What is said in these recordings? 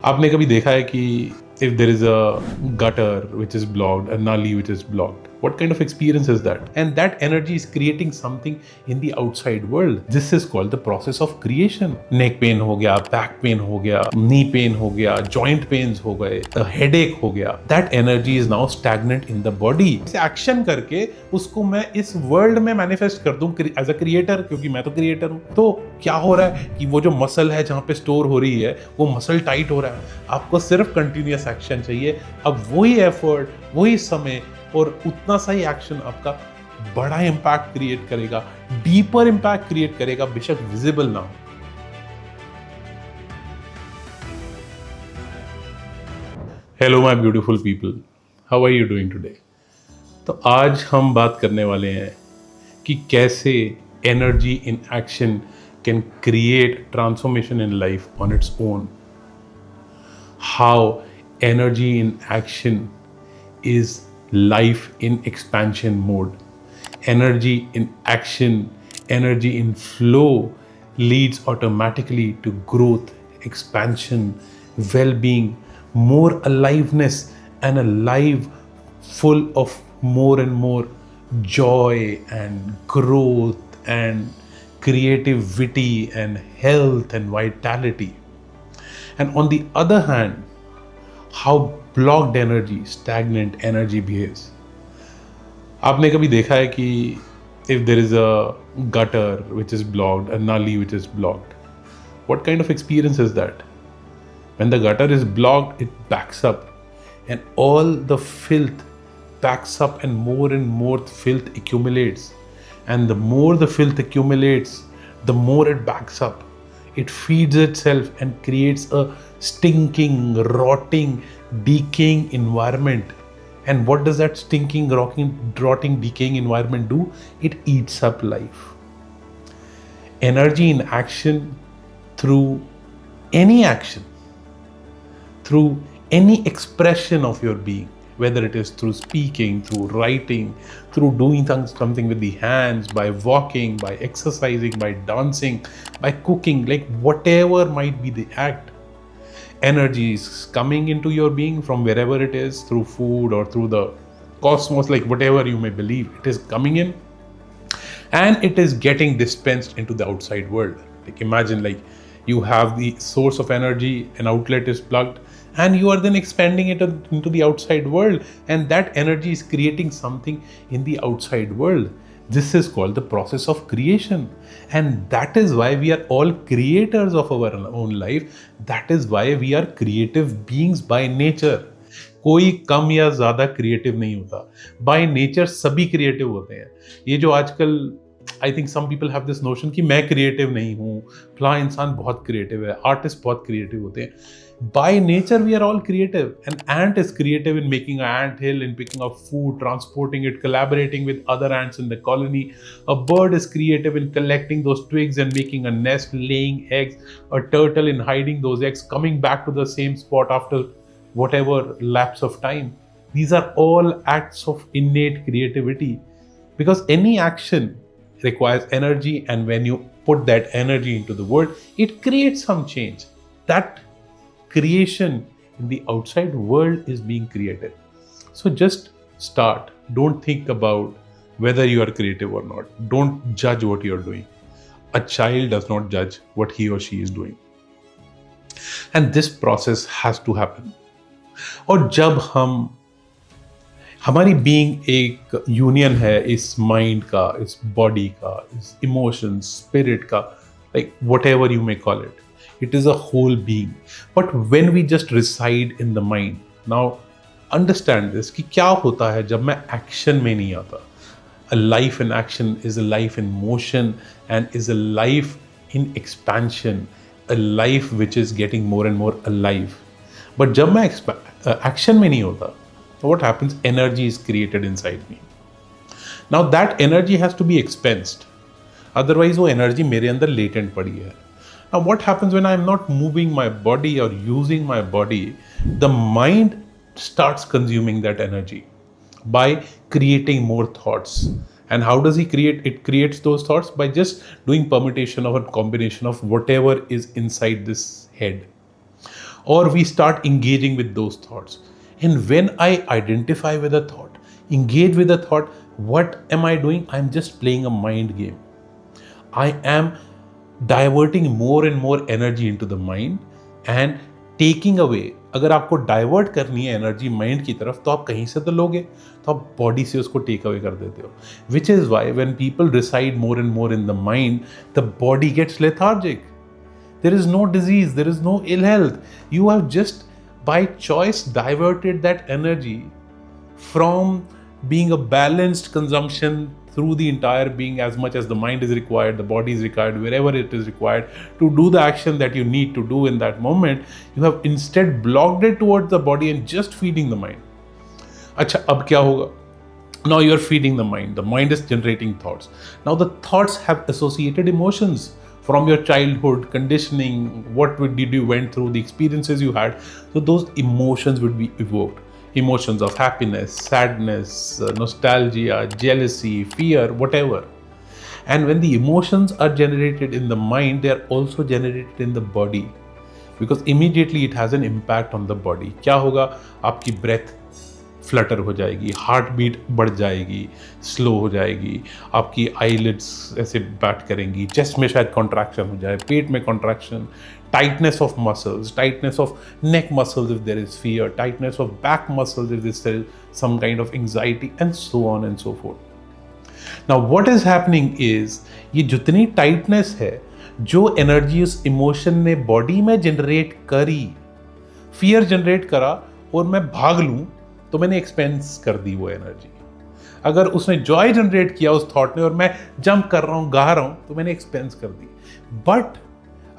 आपने कभी देखा है कि if there is a gutter which is blocked, a nully which is blocked, what kind of experience is that? And that energy is creating something in the outside world. This is called the process of creation. Neck pain हो गया, back pain हो गया, knee pain हो गया, joint pains हो गए, a headache हो गया. That energy is now stagnant in the body. इसे एक्शन करके उसको मैं इस वर्ल्ड में मैनिफेस्ट कर दूं एज अ क्रिएटर, क्योंकि मैं तो क्रिएटर हूं. तो क्या हो रहा है कि वो जो मसल है जहां पे स्टोर हो रही है वो मसल टाइट हो रहा है. आपको सिर्फ कंटिन्यूअस एक्शन चाहिए. अब वही एफर्ट, वही समय और उतना सा ही एक्शन आपका बड़ा इम्पैक्ट क्रिएट करेगा, डीपर इम्पैक्ट क्रिएट करेगा, बेशक विजिबल ना हो. Hello my beautiful people, how are you doing today? तो आज हम बात करने वाले हैं कि कैसे energy in action can create transformation in life on its own. How energy in action is life in expansion mode. Energy in action, energy in flow leads automatically to growth, expansion, well-being, more aliveness, and a life full of more and more joy and growth and creativity and health and vitality. And on the other hand, how blocked energy, stagnant energy behaves. आपने कभी देखा है कि if there is a gutter which is blocked, a nully which is blocked, what kind of experience is that? When the gutter is blocked, it backs up and all the filth backs up and more filth accumulates. And the more the filth accumulates, the more it backs up. It feeds itself and creates a stinking, rotting, decaying environment. And what does that stinking, rotting, decaying environment do? It eats up life. Energy in action, through any action, through any expression of your being, whether it is through speaking, through writing, through doing something with the hands, by walking, by exercising, by dancing, by cooking, like whatever might be the act, energy is coming into your being from wherever it is, through food or through the cosmos, like whatever you may believe, it is coming in and it is getting dispensed into the outside world. Like imagine, like you have the source of energy, an outlet is plugged, and you are then expanding it into the outside world, and that energy is creating something in the outside world. This is called the process of creation, and that is why we are all creators of our own life. That is why we are creative beings by nature. कोई कम या ज़्यादा creative नहीं होता. By nature सभी creative होते हैं. ये जो आजकल I think some people have this notion कि मैं क्रिएटिव नहीं हूँ, फला इंसान बहुत क्रिएटिव है, आर्टिस्ट बहुत क्रिएटिव होते हैं. By nature, we are all creative. An ant is creative in making an ant hill, in picking up food, transporting it, collaborating with other ants in the colony. A bird is creative in collecting those twigs and making a nest, laying eggs. A turtle in hiding those eggs, coming back to the same spot after whatever lapse of time. These are all acts of innate creativity, because any action requires energy, and when you put that energy into the world, it creates some change. That creation in the outside world is being created. So just start. Don't think about whether you are creative or not. Don't judge what you're doing. A child does not judge what he or she is doing. And this process has to happen. और जब हमारी being एक union है इस mind का, इस body का, इस इमोशंस, स्पिरिट का, like whatever you may call it, it is a whole being. But when we just reside in the mind, now understand this कि क्या होता है जब मैं एक्शन में नहीं आता. A life in action is a life in motion and is a life in expansion, a life which is getting more and more alive. But जब मैं एक्शन में नहीं होता, what happens? Energy is created inside me. Now that energy has to be expensed. Otherwise वो energy मेरे अंदर latent पड़ी है. Now what happens when I am not moving my body or using my body? The mind starts consuming that energy by creating more thoughts. And how does he create? It creates those thoughts by just doing permutation of a combination of whatever is inside this head. or we start engaging with those thoughts. And when I identify with a thought, engage with a thought, what am I doing? I'm just playing a mind game. I am diverting more and more energy into the mind and taking away. अगर आपको divert करनी है energy mind की तरफ तो आप कहीं से तो लोगे, तो आप बॉडी से उसको टेक अवे कर देते हो. Which is why when people reside more and more in the mind, the body gets lethargic. There is no disease, there is no ill health. You have just by choice diverted that energy from being a balanced consumption through the entire being, as much as the mind is required, the body is required, wherever it is required to do the action that you need to do in that moment. You have instead blocked it towards the body and just feeding the mind. Acha, ab kya hoga? Now you're feeding the mind. The mind is generating thoughts. Now the thoughts have associated emotions from your childhood conditioning, what did you went through, the experiences you had. So those emotions would be evoked. Emotions of happiness, sadness, nostalgia, jealousy, fear, whatever. And when the emotions are generated in the mind, they are also generated in the body, because immediately it has an impact on the body. क्या होगा? आपकी breath Flutter हो जाएगी, heart beat बढ़ जाएगी, slow हो जाएगी, आपकी आईलिड्स ऐसे बैट करेंगी, चेस्ट में शायद कॉन्ट्रैक्शन हो जाए, पेट में contraction, tightness of muscles, tightness of neck muscles if there is fear, tightness of back muscles if there is some kind of anxiety, and so on and so forth. Now what is happening is, ये जितनी tightness है, जो energy उस emotion ने body में generate करी, fear generate करा और मैं भाग लूँ तो मैंने एक्सपेंस कर दी वो एनर्जी. अगर उसने जॉय जनरेट किया उस थॉट ने और मैं जंप कर रहा हूँ, गा रहा हूँ, तो मैंने एक्सपेंस कर दी. बट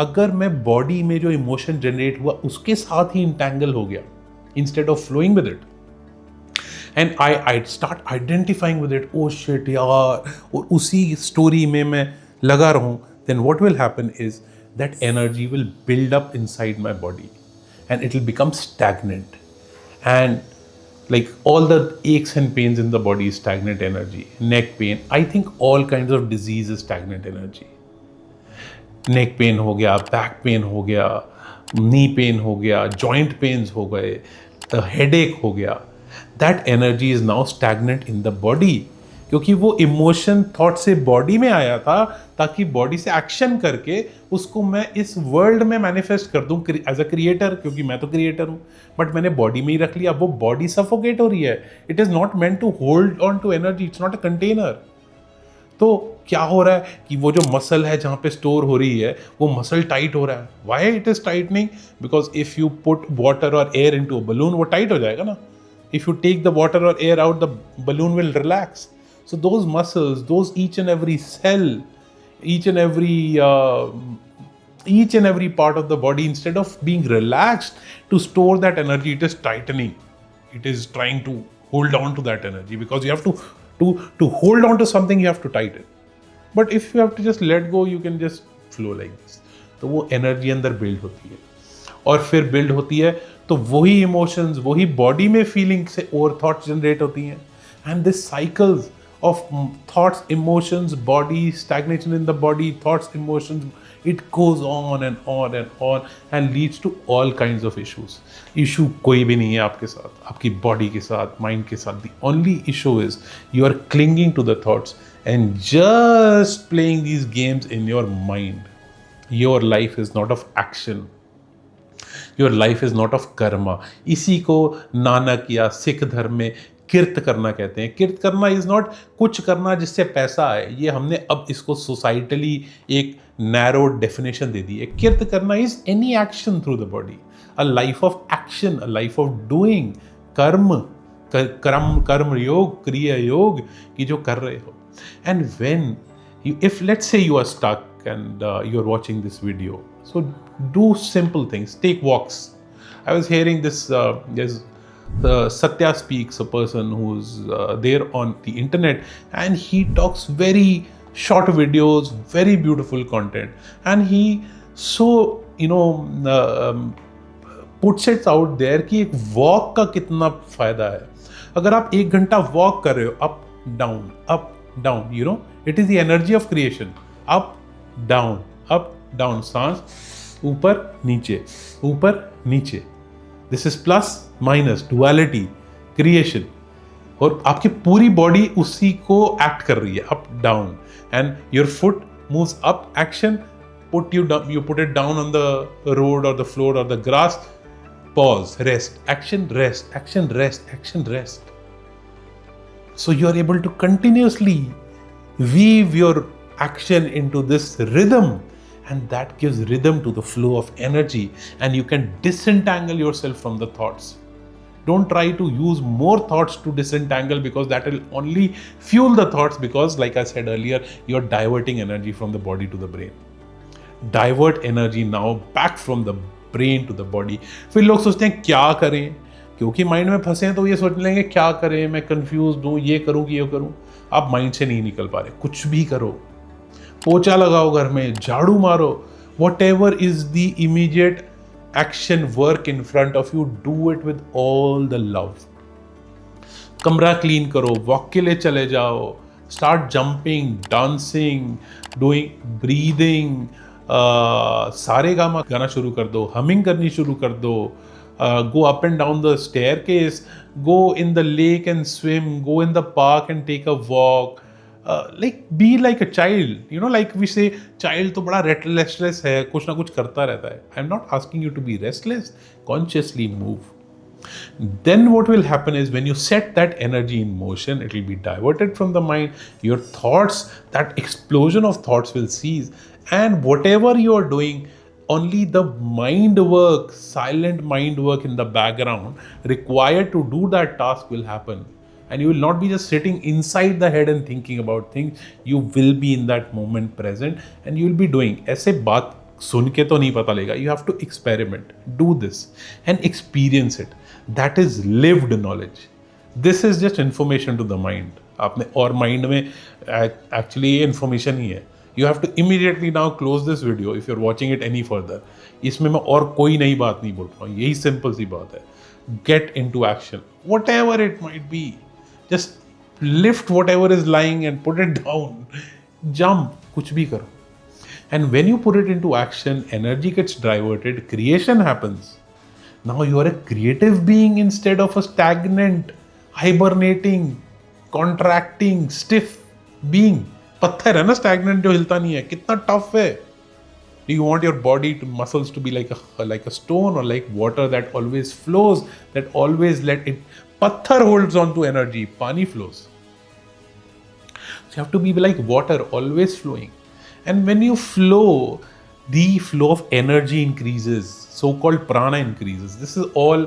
अगर मैं बॉडी में जो इमोशन जनरेट हुआ उसके साथ ही इंटैंगल हो गया, instead of flowing with it, and I start identifying with it, oh shit यार, और उसी स्टोरी में मैं लगा रहूं, then what will happen is that energy will build up inside my body and it will become stagnant. And like all the aches and pains in the body is stagnant energy. Neck pain, I think all kinds of disease is stagnant energy. Neck pain हो गया, back pain हो गया, knee pain हो गया, joint pains हो गए, headache हो गया. That energy is now stagnant in the body, क्योंकि वो इमोशन थॉट से बॉडी में आया था ताकि बॉडी से एक्शन करके उसको मैं इस वर्ल्ड में मैनिफेस्ट कर दूं एज अ क्रिएटर, क्योंकि मैं तो क्रिएटर हूं, बट मैंने बॉडी में ही रख लिया. वो बॉडी सफोकेट हो रही है. It is not meant to hold on to energy, it's not a container. तो क्या हो रहा है कि वो जो मसल है जहाँ पे स्टोर हो रही है, वो मसल टाइट हो रहा है. Why it is tightening? Because if you put water और एयर इनटू अ बलून, वो टाइट हो जाएगा ना. If you take the water और air out, the balloon will relax. So those muscles, those each and every cell, each and every part of the body, instead of being relaxed to store that energy, it is tightening. It is trying to hold on to that energy, because you have to hold on to something, you have to tighten. But if you have to just let go, you can just flow like this. तो वो energy अंदर build होती है, और फिर build होती है तो वही emotions, वही body में feelings से और thoughts generate होती हैं. And this cycles of thoughts, emotions, body, stagnation in the body, thoughts, emotions, it goes on and on and on and leads to all kinds of issues. Issue कोई भी नहीं है आपके साथ, आपकी body के साथ, mind के साथ. The only issue is you are clinging to the thoughts and just playing these games in your mind. Your life is not of action. Your life is not of karma. इसी को नानक या सिख धर्म में किर्त करना कहते हैं. किर्त करना इज नॉट कुछ करना जिससे पैसा आए. ये हमने अब इसको सोसाइटली एक नैरो डेफिनेशन दे दी है. किर्त करना is any action through the body, a life of action, a life of doing. कर्म योग, क्रिया योग की जो कर रहे हो. And when you, if let's say you are stuck and you're watching this video, so do simple things. Take walks. I was hearing this, there's Satya Speaks, a person who's there on the internet, and he talks very short videos, very beautiful content, and he puts it out there कि एक walk का कितना फायदा है. अगर आप 1 घंटा walk कर रहे हो, up down, it is the energy of creation, up down, सांस ऊपर नीचे, ऊपर नीचे. This is plus minus, duality, creation. और आपकी पूरी बॉडी उसी को एक्ट कर रही है, up down. And your foot moves up, action, put you put it down on the road or the floor or the grass, pause, rest, action, rest, action, rest, action, rest. So you are able to continuously weave your action into this rhythm, and that gives rhythm to the flow of energy, and you can disentangle yourself from the thoughts. Don't try to use more thoughts to disentangle, because that will only fuel the thoughts, because like I said earlier, you are diverting energy from the body to the brain. Divert energy now back from the brain to the body. फिर लोग सोचते हैं क्या करें, क्योंकि mind में फंसे हैं तो ये सोच लेंगे क्या करें, मैं कंफ्यूज हूँ, ये करूँ कि ये करूँ. आप माइंड से नहीं निकल पा रहे. कुछ भी करो, पोछा लगाओ घर में, झाड़ू मारो, whatever is the immediate action work in front of you, do it with all the love. कमरा क्लीन करो, वॉक के लिए चले जाओ, start jumping, dancing, doing breathing, सारे गाना शुरू कर दो, हमिंग करनी शुरू कर दो, go up and down the staircase, go in the lake and swim, go in the park and take a walk, like be like a child, you know, like we say child तो बड़ा restless है, कुछ ना कुछ करता रहता है. I'm not asking you to be restless, consciously move. Then what will happen is, when you set that energy in motion, it will be diverted from the mind. Your thoughts, that explosion of thoughts will cease, and whatever you are doing, only the mind work, silent mind work in the background required to do that task will happen. And you will not be just sitting inside the head and thinking about things. You will be in that moment present, and you will be doing. ऐसे बात सुन के तो नहीं पता लगेगा. You have to experiment, do this and experience it. That is lived knowledge. This is just information to the mind. आपने और mind में actually ये information ही है. You have to immediately now close this video if you're watching it any further. इसमें मैं और कोई नई बात नहीं बोल रहा हूँ. यही simple सी बात है. Get into action, whatever it might be. Just lift whatever is lying and put it down. Jump, कुछ भी करो. And when you put it into action, energy gets diverted, creation happens. Now you are a creative being instead of a stagnant, hibernating, contracting, stiff being. पत्थर है ना stagnant, जो हिलता नहीं है. कितना tough है. Do you want your body to muscles to be like a stone, or like water that always flows, that always let it. पत्थर holds on to energy. पानी flows. So you have to be like water, always flowing. And when you flow, the flow of energy increases. So-called prana increases. This is all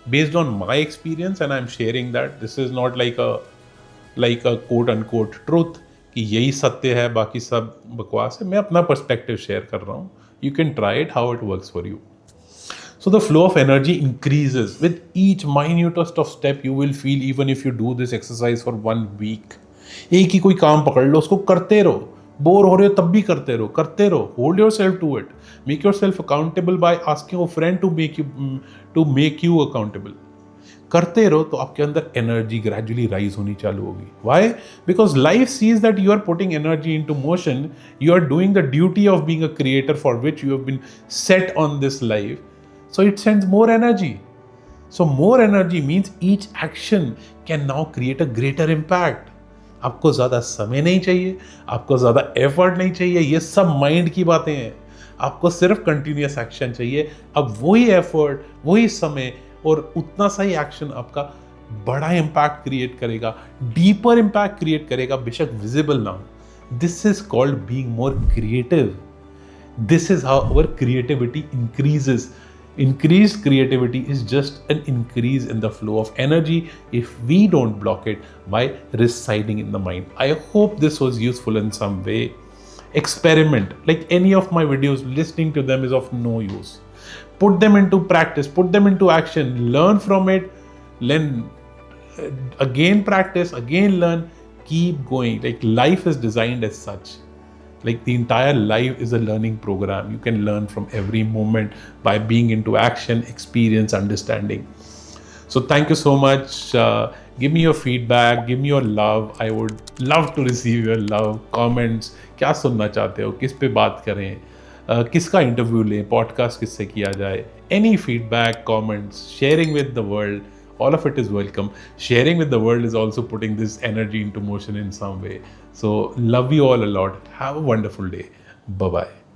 based on my experience, and I'm sharing that. This is not like a quote-unquote truth कि यही सत्य है, बाकी सब बकवास है. मैं अपना पर्सपेक्टिव शेयर कर रहा हूँ. You can try it how it works for you. So the flow of energy increases with each minutest of step. You will feel, even if you do this exercise for 1 week. एक ही कोई काम पकड़ लो, उसको करते रहो. Bore हो रहे हो तब भी करते रहो. Hold yourself to it. Make yourself accountable by asking a friend to make you accountable. करते रहो तो आपके अंदर एनर्जी ग्रेजुअली राइज होनी चालू होगी. Why? Because life sees that you are putting energy into motion. You are doing the duty of being a creator for which you have been set on this life. So it sends more energy. So more energy means each action can now create a greater impact. आपको ज़्यादा समय नहीं चाहिए, आपको ज़्यादा effort नहीं चाहिए. ये सब माइंड की बातें हैं. आपको सिर्फ कंटिन्यूस एक्शन चाहिए. अब वही एफर्ट, वही समय और उतना सा ही एक्शन आपका बड़ा इम्पैक्ट क्रिएट करेगा, डीपर इम्पैक्ट क्रिएट करेगा, बेशक विजिबल ना हो. This is called being more creative. This is how our creativity increases. Increased creativity is just an increase in the flow of energy if we don't block it by residing in the mind. I hope this was useful in some way. Experiment. Like any of my videos, listening to them is of no use. Put them into practice, put them into action, learn from it, learn, again practice, again learn, keep going. Like life is designed as such. Like the entire life is a learning program. You can learn from every moment by being into action, experience, understanding. So thank you so much. Give me your feedback, give me your love. I would love to receive your love, comments. क्या सुनना चाहते हो, किस पे बात करें, किसका interview लें, पॉडकास्ट किससे किया जाए, any feedback, comments, sharing with the world, all of it is welcome. Sharing with the world is also putting this energy into motion in some way. So love you all a lot. Have a wonderful day. Bye bye.